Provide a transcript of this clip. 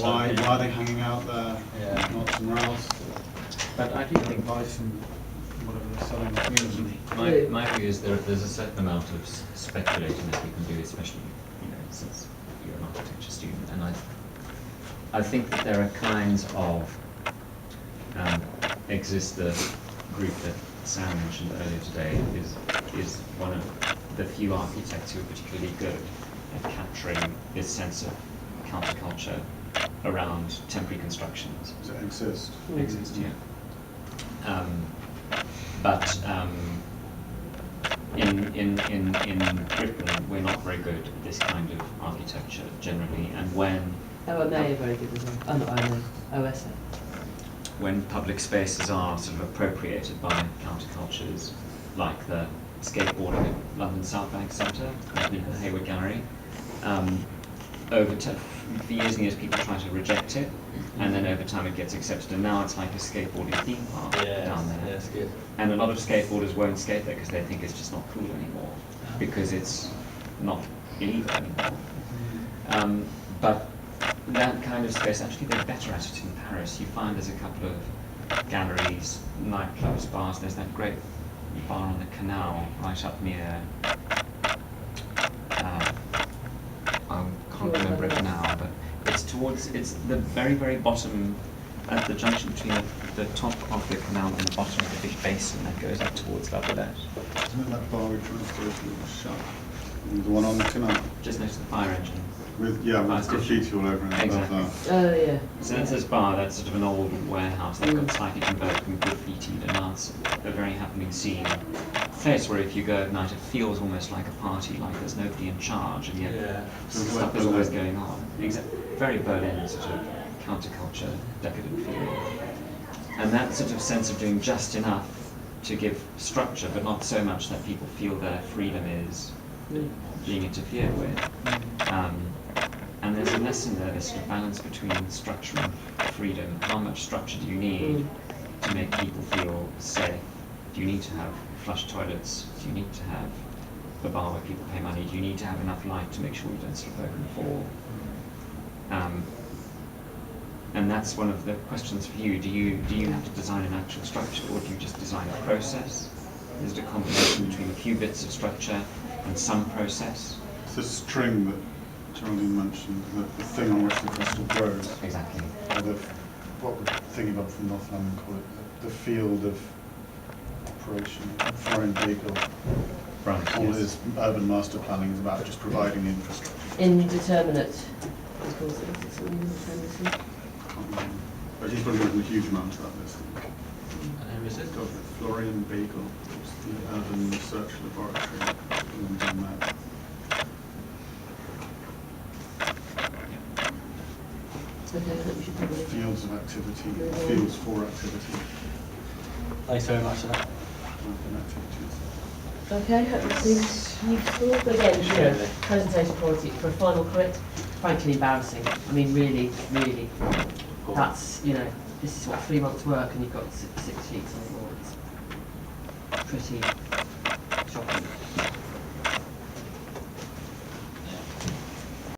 And why are they hanging out there, not somewhere else? But I do think Advice and whatever they're selling the community. my view is there's a certain amount of speculating that we can do, especially since you're an architecture student, and I think that there are kinds of exist the group that Sam mentioned earlier today is one of the few architects who are particularly good at capturing this sense of counterculture around temporary constructions. Does it exist? Exist, yeah. But in Britain, we're not very good at this kind of architecture generally, and when OMA are very good as well. Oh, not OMA, OSA. When public spaces are sort of appropriated by countercultures, like the skateboarding at London South Bank Centre, the Hayward Gallery, for years and years people try to reject it, and then over time it gets accepted, and now it's like a skateboarding theme park down there. That's good. And a lot of skateboarders won't skate there because they think it's just not cool anymore, because it's not illegal anymore. But that kind of space, actually they're better at it in Paris. You find there's a couple of galleries, nightclubs, bars. There's that great bar on the canal right up near, I can't remember it now, but it's the very, very bottom, at the junction between the top of the canal and the bottom of the big basin that goes up towards La Villette. Isn't it that bar we tried to go to was shut? The one on the canal? Just next to the fire engine. With graffiti all over it. Exactly. Oh, yeah. So that's this bar, that's sort of an old warehouse. They've got slightly converted and graffitied, and now it's a very happening scene. A place where if you go at night, it feels almost like a party, like there's nobody in charge, and yet stuff is always going on. Very Berlin sort of counterculture, decadent feel. And that sort of sense of doing just enough to give structure, but not so much that people feel their freedom is being interfered with. And there's a lesson there, this sort of balance between structure and freedom. How much structure do you need to make people feel safe? Do you need to have flush toilets? Do you need to have a bar where people pay money? Do you need to have enough light to make sure you don't slip over and fall? And that's one of the questions for you. Do you have to design an actual structure, or do you just design a process? Is it a combination between a few bits of structure and some process? It's the string that Geraldine mentioned, the thing on which the crystal grows. Exactly. Or what we're thinking about from North London call it the field of operation. Florian Bagel, Right. all his urban master planning is about just providing infrastructure. Indeterminate. Of course, it's indeterminacy. But he's probably written a huge amount about this. And who is it? Florian Bagel, it's the Urban Research Laboratory in Denmark. Okay, I think we should probably... Fields of activity, fields for activity, Thanks very much for that. urban activities. Okay, hope that seems useful. But again, Surely. presentation quality for a final crit, frankly embarrassing. I mean, really, really. That's, this is what 3 months work and you've got six sheets on the board. It's pretty